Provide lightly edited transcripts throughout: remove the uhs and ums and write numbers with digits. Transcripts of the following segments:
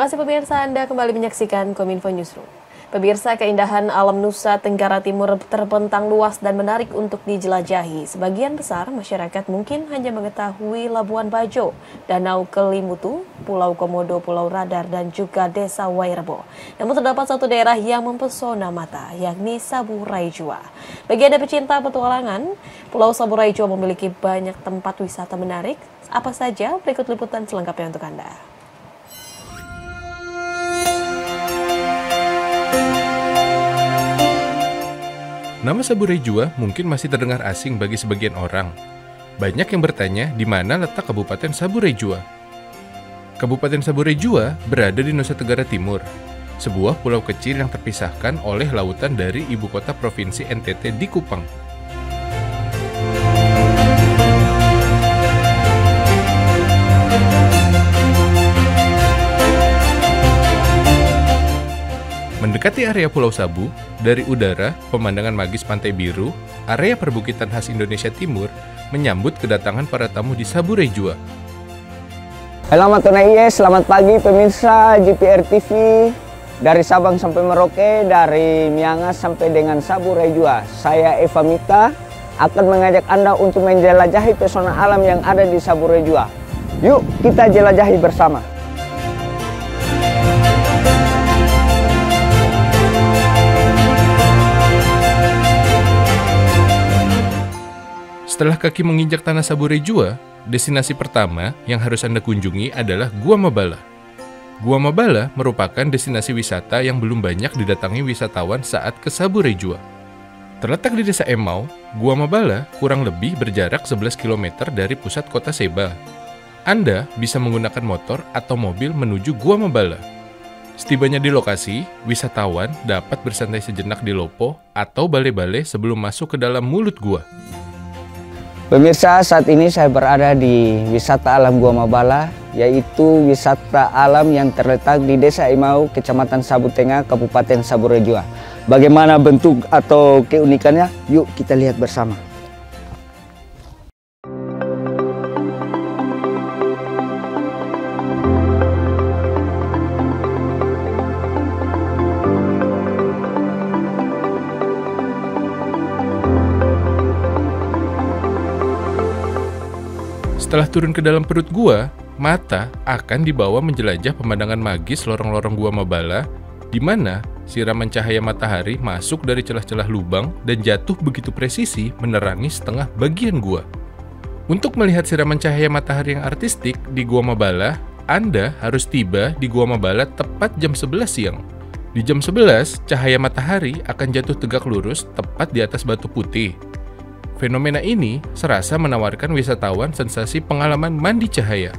kasih pemirsa, Anda kembali menyaksikan Kominfo Newsroom. Pemirsa, keindahan alam Nusa Tenggara Timur terbentang luas dan menarik untuk dijelajahi. Sebagian besar masyarakat mungkin hanya mengetahui Labuan Bajo, Danau Kelimutu, Pulau Komodo, Pulau Radar, dan juga Desa Wairebo. Namun terdapat satu daerah yang mempesona mata, yakni Saburai Jua. Bagi Anda pecinta petualangan, Pulau Saburai Jua memiliki banyak tempat wisata menarik. Apa saja? Berikut liputan selengkapnya untuk Anda. Nama Saburai Jua mungkin masih terdengar asing bagi sebagian orang. Banyak yang bertanya di mana letak Kabupaten Saburai Jua. Kabupaten Saburai Jua berada di Nusa Tenggara Timur, sebuah pulau kecil yang terpisahkan oleh lautan dari ibu kota provinsi NTT di Kupang. Mendekati area Pulau Sabu, dari udara, pemandangan magis Pantai Biru, area perbukitan khas Indonesia Timur, menyambut kedatangan para tamu di Saburai Jua. Selamat selamat pagi pemirsa GPR TV. Dari Sabang sampai Merauke, dari Miangas sampai dengan Saburai Jua. Saya Eva Mita akan mengajak Anda untuk menjelajahi pesona alam yang ada di Saburai Jua. Yuk kita jelajahi bersama. Setelah kaki menginjak tanah Saburai Jua, destinasi pertama yang harus Anda kunjungi adalah Gua Mabala. Gua Mabala merupakan destinasi wisata yang belum banyak didatangi wisatawan saat ke Saburai Jua. Terletak di Desa Emau, Gua Mabala kurang lebih berjarak 11 km dari pusat kota Seba. Anda bisa menggunakan motor atau mobil menuju Gua Mabala. Setibanya di lokasi, wisatawan dapat bersantai sejenak di lopo atau bale-bale sebelum masuk ke dalam mulut gua. Pemirsa, saat ini saya berada di wisata alam Gua Mabala, yaitu wisata alam yang terletak di Desa Emau, Kecamatan Sabu Tengah, Kabupaten Saburai Jua. Bagaimana bentuk atau keunikannya? Yuk kita lihat bersama. Setelah turun ke dalam perut gua, mata akan dibawa menjelajah pemandangan magis lorong-lorong Gua Mabala, di mana siraman cahaya matahari masuk dari celah-celah lubang dan jatuh begitu presisi menerangi setengah bagian gua. Untuk melihat siraman cahaya matahari yang artistik di Gua Mabala, Anda harus tiba di Gua Mabala tepat jam 11 siang. Di jam 11, cahaya matahari akan jatuh tegak lurus tepat di atas batu putih. Fenomena ini serasa menawarkan wisatawan sensasi pengalaman mandi cahaya.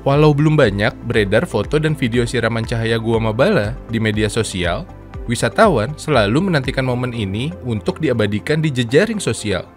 Walau belum banyak beredar foto dan video siraman cahaya Gua Mabala di media sosial, wisatawan selalu menantikan momen ini untuk diabadikan di jejaring sosial.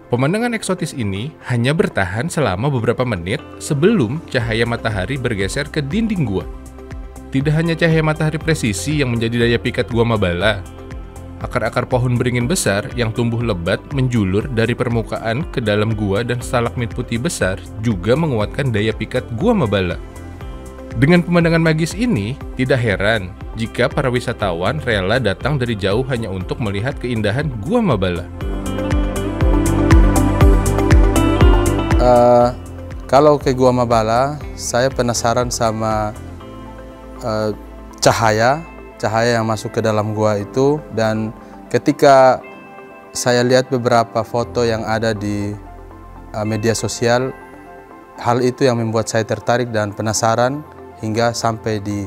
Pemandangan eksotis ini hanya bertahan selama beberapa menit sebelum cahaya matahari bergeser ke dinding gua. Tidak hanya cahaya matahari presisi yang menjadi daya pikat Gua Mabala, akar-akar pohon beringin besar yang tumbuh lebat menjulur dari permukaan ke dalam gua dan stalagmit putih besar juga menguatkan daya pikat Gua Mabala. Dengan pemandangan magis ini, tidak heran jika para wisatawan rela datang dari jauh hanya untuk melihat keindahan Gua Mabala. Kalau ke Gua Mabala, saya penasaran sama cahaya yang masuk ke dalam gua itu, dan ketika saya lihat beberapa foto yang ada di media sosial, hal itu yang membuat saya tertarik dan penasaran hingga sampai di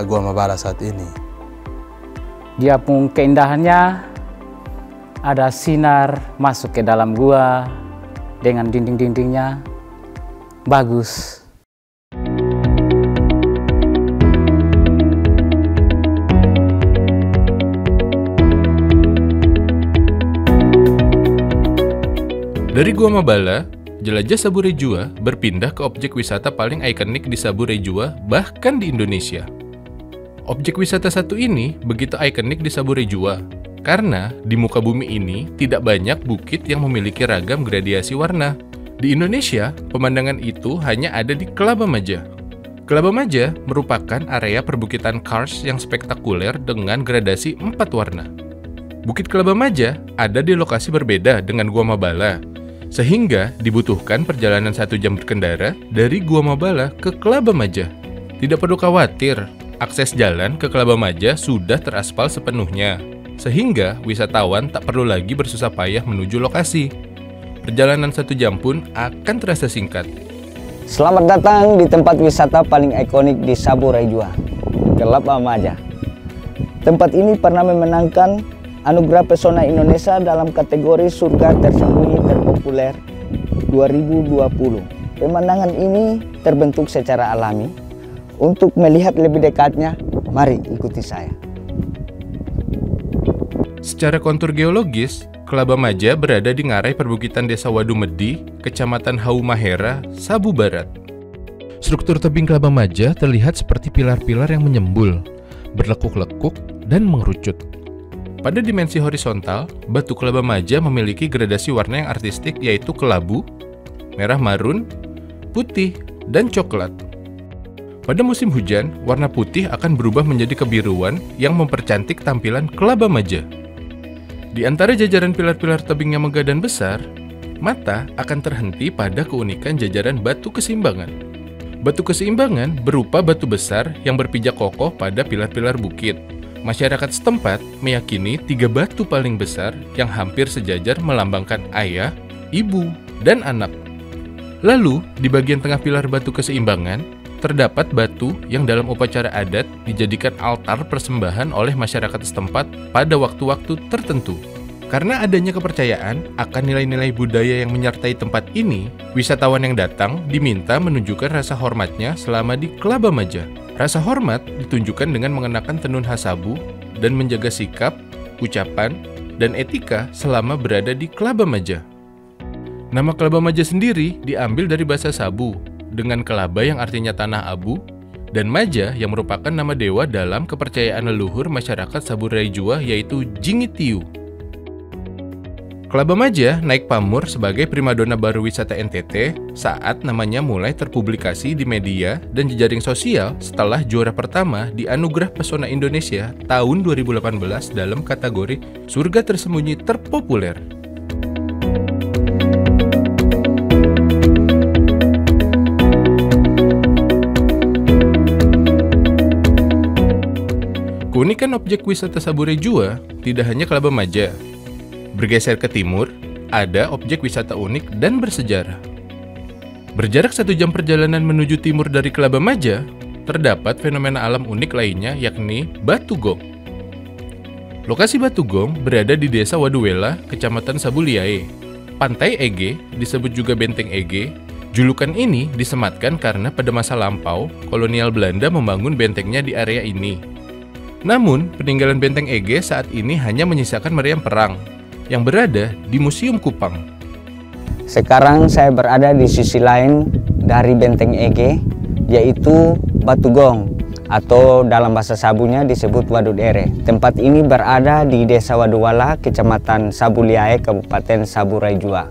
Gua Mabala saat ini. Dia pun keindahannya, ada sinar masuk ke dalam gua dengan dinding-dindingnya bagus. Dari Gua Mabala, jelajah Saburai Jua berpindah ke objek wisata paling ikonik di Saburai Jua, bahkan di Indonesia. Objek wisata satu ini begitu ikonik di Saburai Jua, karena di muka bumi ini tidak banyak bukit yang memiliki ragam gradiasi warna. Di Indonesia, pemandangan itu hanya ada di Kelabamaja. Kelaba Maja merupakan area perbukitan karst yang spektakuler dengan gradasi 4 warna. Bukit Kelaba Maja ada di lokasi berbeda dengan Gua Mabala, sehingga dibutuhkan perjalanan 1 jam berkendara dari Gua Mabala ke Kelaba Maja. Tidak perlu khawatir, akses jalan ke Kelaba Maja sudah teraspal sepenuhnya, sehingga wisatawan tak perlu lagi bersusah payah menuju lokasi. Perjalanan 1 jam pun akan terasa singkat. Selamat datang di tempat wisata paling ikonik di Sabu Raijua, Kelaba Maja. Tempat ini pernah memenangkan Anugerah Pesona Indonesia dalam kategori Surga Tersembunyi Terpopuler 2020. Pemandangan ini terbentuk secara alami. Untuk melihat lebih dekatnya, mari ikuti saya. Secara kontur geologis, Kelaba Maja berada di ngarai perbukitan Desa Wadumedi, Kecamatan Haumahera, Sabu Barat. Struktur tebing Kelaba Maja terlihat seperti pilar-pilar yang menyembul, berlekuk-lekuk, dan mengerucut. Pada dimensi horizontal, batu Kelaba Maja memiliki gradasi warna yang artistik yaitu kelabu, merah marun, putih, dan coklat. Pada musim hujan, warna putih akan berubah menjadi kebiruan yang mempercantik tampilan Kelaba Maja. Di antara jajaran pilar-pilar tebing yang megah dan besar, mata akan terhenti pada keunikan jajaran batu keseimbangan. Batu keseimbangan berupa batu besar yang berpijak kokoh pada pilar-pilar bukit. Masyarakat setempat meyakini 3 batu paling besar yang hampir sejajar melambangkan ayah, ibu, dan anak. Lalu, di bagian tengah pilar batu keseimbangan, terdapat batu yang dalam upacara adat dijadikan altar persembahan oleh masyarakat setempat pada waktu-waktu tertentu. Karena adanya kepercayaan akan nilai-nilai budaya yang menyertai tempat ini, wisatawan yang datang diminta menunjukkan rasa hormatnya selama di Kelaba Maja. Rasa hormat ditunjukkan dengan mengenakan tenun khas Sabu dan menjaga sikap, ucapan, dan etika selama berada di Kelaba Maja. Nama Kelaba Maja sendiri diambil dari bahasa Sabu, dengan kelaba yang artinya tanah abu, dan Maja yang merupakan nama dewa dalam kepercayaan leluhur masyarakat Sabu Raijua yaitu Jingitiu. Kelaba Maja naik pamor sebagai primadona baru wisata NTT saat namanya mulai terpublikasi di media dan jejaring sosial setelah juara pertama di Anugerah Pesona Indonesia tahun 2018 dalam kategori Surga Tersembunyi Terpopuler. Keunikan objek wisata Sabu Raijua tidak hanya Kelaba Maja. Bergeser ke timur, ada objek wisata unik dan bersejarah. Berjarak 1 jam perjalanan menuju timur dari Kelaba Maja, terdapat fenomena alam unik lainnya yakni Batu Gong. Lokasi Batu Gong berada di Desa Waduwela, Kecamatan Sabu Liae. Pantai Ege, disebut juga Benteng Ege. Julukan ini disematkan karena pada masa lampau, kolonial Belanda membangun bentengnya di area ini. Namun, peninggalan Benteng Ege saat ini hanya menyisakan meriam perang yang berada di Museum Kupang. Sekarang saya berada di sisi lain dari Benteng Ege, yaitu Batu Gong, atau dalam bahasa Sabunya disebut Wadud Ere. Tempat ini berada di Desa Waduwala, Kecamatan Sabu Liae, Kabupaten Sabu Raijua.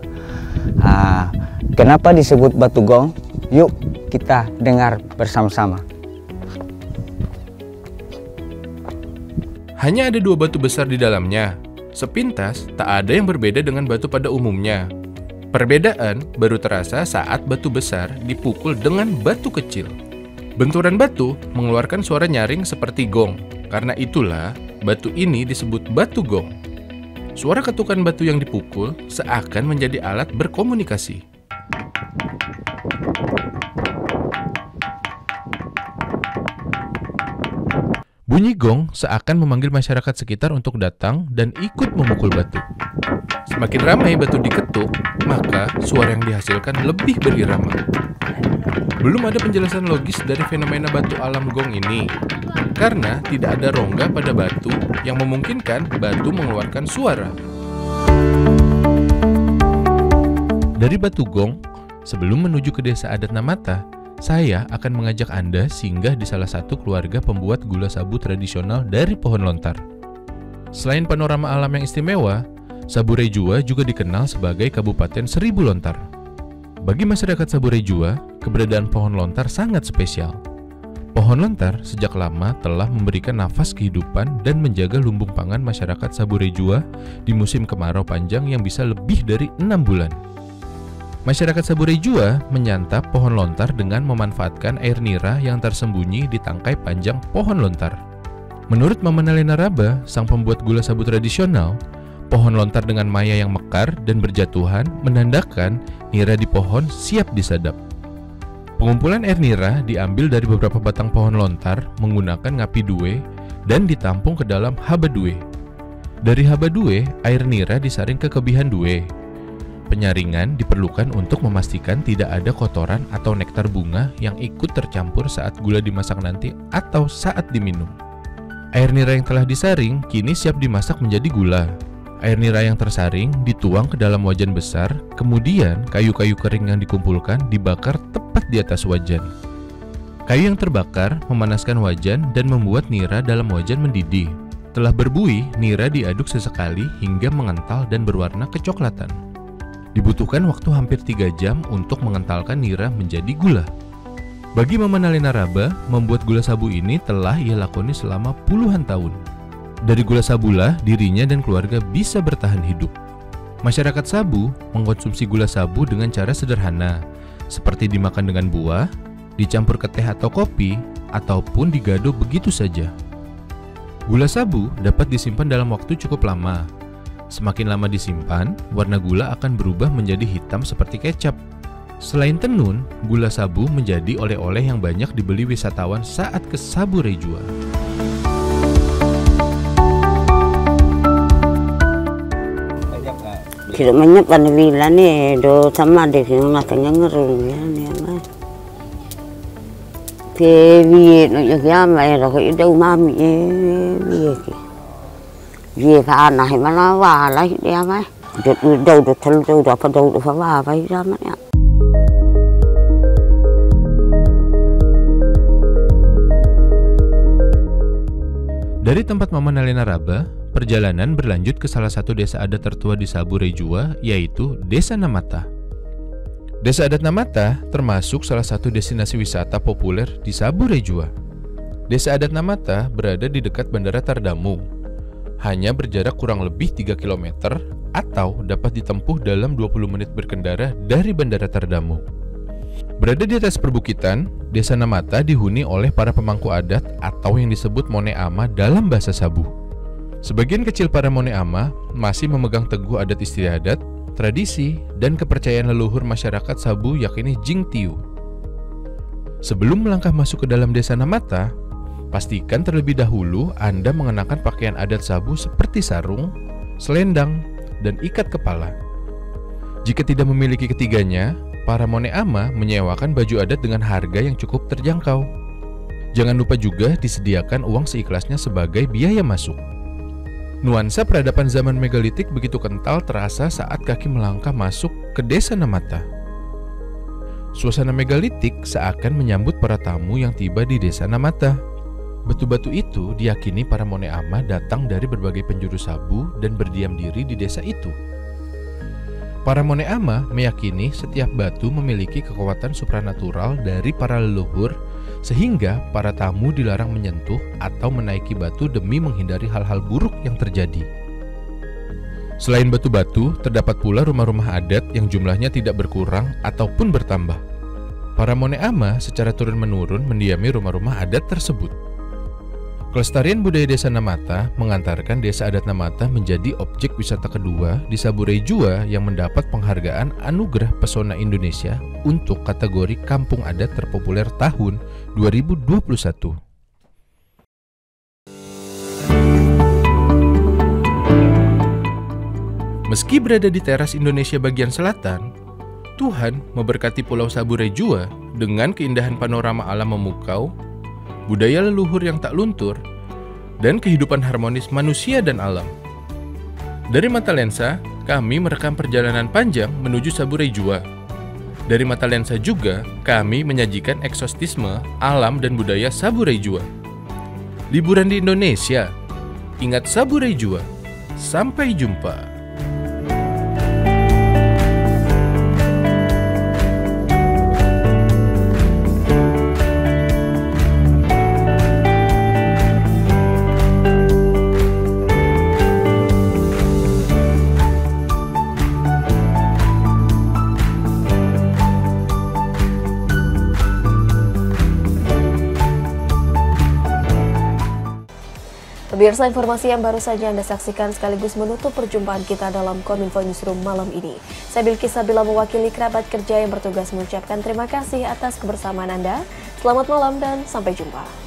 Kenapa disebut Batu Gong? Yuk kita dengar bersama-sama. Hanya ada 2 batu besar di dalamnya. Sepintas, tak ada yang berbeda dengan batu pada umumnya. Perbedaan baru terasa saat batu besar dipukul dengan batu kecil. Benturan batu mengeluarkan suara nyaring seperti gong. Karena itulah, batu ini disebut Batu Gong. Suara ketukan batu yang dipukul seakan menjadi alat berkomunikasi. Bunyi gong seakan memanggil masyarakat sekitar untuk datang dan ikut memukul batu. Semakin ramai batu diketuk, maka suara yang dihasilkan lebih berirama. Belum ada penjelasan logis dari fenomena batu alam gong ini, karena tidak ada rongga pada batu yang memungkinkan batu mengeluarkan suara. Dari Batu Gong, sebelum menuju ke desa adat Namata, saya akan mengajak Anda singgah di salah satu keluarga pembuat gula sabu tradisional dari pohon lontar. Selain panorama alam yang istimewa, Sabu Raijua juga dikenal sebagai Kabupaten Seribu Lontar. Bagi masyarakat Sabu Raijua, keberadaan pohon lontar sangat spesial. Pohon lontar sejak lama telah memberikan nafas kehidupan dan menjaga lumbung pangan masyarakat Sabure Jua di musim kemarau panjang yang bisa lebih dari 6 bulan. Masyarakat Sabure Jua menyantap pohon lontar dengan memanfaatkan air nira yang tersembunyi di tangkai panjang pohon lontar. Menurut Mama Nalena Raba, sang pembuat gula sabu tradisional, pohon lontar dengan maya yang mekar dan berjatuhan menandakan nira di pohon siap disadap. Pengumpulan air nira diambil dari beberapa batang pohon lontar menggunakan ngapi due dan ditampung ke dalam haba due. Dari haba due, air nira disaring ke kebihan due. Penyaringan diperlukan untuk memastikan tidak ada kotoran atau nektar bunga yang ikut tercampur saat gula dimasak nanti atau saat diminum. Air nira yang telah disaring kini siap dimasak menjadi gula. Air nira yang tersaring dituang ke dalam wajan besar, kemudian kayu-kayu kering yang dikumpulkan dibakar tepat di atas wajan. Kayu yang terbakar memanaskan wajan dan membuat nira dalam wajan mendidih. Setelah berbuih, nira diaduk sesekali hingga mengental dan berwarna kecoklatan. Dibutuhkan waktu hampir 3 jam untuk mengentalkan nira menjadi gula. Bagi Mama Nalena Raba, membuat gula sabu ini telah ia lakoni selama puluhan tahun. Dari gula sabulah, dirinya dan keluarga bisa bertahan hidup. Masyarakat Sabu mengkonsumsi gula sabu dengan cara sederhana, seperti dimakan dengan buah, dicampur ke teh atau kopi, ataupun digado begitu saja. Gula sabu dapat disimpan dalam waktu cukup lama. Semakin lama disimpan, warna gula akan berubah menjadi hitam seperti kecap. Selain tenun, gula sabu menjadi oleh-oleh yang banyak dibeli wisatawan saat ke Sabure Jua. Tidak banyak panwila nih, do sama deh yang ngatanya ngerung ya nih mas. Kebiye no ya mai ra ko idau mami biye ki. Biye fa na he mana wa la dia mai. Do tel do apa do fa wa bai ra ma ya. Dari tempat Mama Nalena Raba, perjalanan berlanjut ke salah satu desa adat tertua di Sabure Jua, yaitu Desa Namata. Desa adat Namata termasuk salah satu destinasi wisata populer di Sabure Jua. Desa adat Namata berada di dekat Bandara Tardamu. Hanya berjarak kurang lebih 3 km atau dapat ditempuh dalam 20 menit berkendara dari Bandara Tardamu. Berada di atas perbukitan, Desa Namata dihuni oleh para pemangku adat atau yang disebut Mone Ama dalam bahasa Sabu. Sebagian kecil para Mone Ama masih memegang teguh adat istiadat, tradisi, dan kepercayaan leluhur masyarakat Sabu yakni Jing Tiu. Sebelum melangkah masuk ke dalam Desa Namata, pastikan terlebih dahulu Anda mengenakan pakaian adat Sabu seperti sarung, selendang, dan ikat kepala. Jika tidak memiliki ketiganya, para Mone Ama menyewakan baju adat dengan harga yang cukup terjangkau. Jangan lupa juga disediakan uang seikhlasnya sebagai biaya masuk. Nuansa peradaban zaman megalitik begitu kental terasa saat kaki melangkah masuk ke Desa Namata. Suasana megalitik seakan menyambut para tamu yang tiba di Desa Namata. Batu-batu itu diyakini para Mone Ama datang dari berbagai penjuru Sabu dan berdiam diri di desa itu. Para Mone Ama meyakini setiap batu memiliki kekuatan supranatural dari para leluhur, sehingga para tamu dilarang menyentuh atau menaiki batu demi menghindari hal-hal buruk yang terjadi. Selain batu-batu, terdapat pula rumah-rumah adat yang jumlahnya tidak berkurang ataupun bertambah. Para Mone Ama secara turun-menurun mendiami rumah-rumah adat tersebut. Kelestarian budaya Desa Namata mengantarkan Desa Adat Namata menjadi objek wisata kedua di Sabure Jua yang mendapat penghargaan Anugerah Pesona Indonesia untuk kategori Kampung Adat Terpopuler tahun 2021. Meski berada di teras Indonesia bagian selatan, Tuhan memberkati Pulau Sabure Jua dengan keindahan panorama alam memukau, budaya leluhur yang tak luntur, dan kehidupan harmonis manusia dan alam. Dari Mata Lensa, kami merekam perjalanan panjang menuju Sabure Jua. Dari Mata Lensa juga, kami menyajikan eksotisme alam dan budaya Sabure Jua. Liburan di Indonesia, ingat Sabure Jua. Sampai jumpa. Pemirsa, informasi yang baru saja Anda saksikan sekaligus menutup perjumpaan kita dalam Kominfo Newsroom malam ini. Saya Bilkis Sabila mewakili kerabat kerja yang bertugas mengucapkan terima kasih atas kebersamaan Anda. Selamat malam dan sampai jumpa.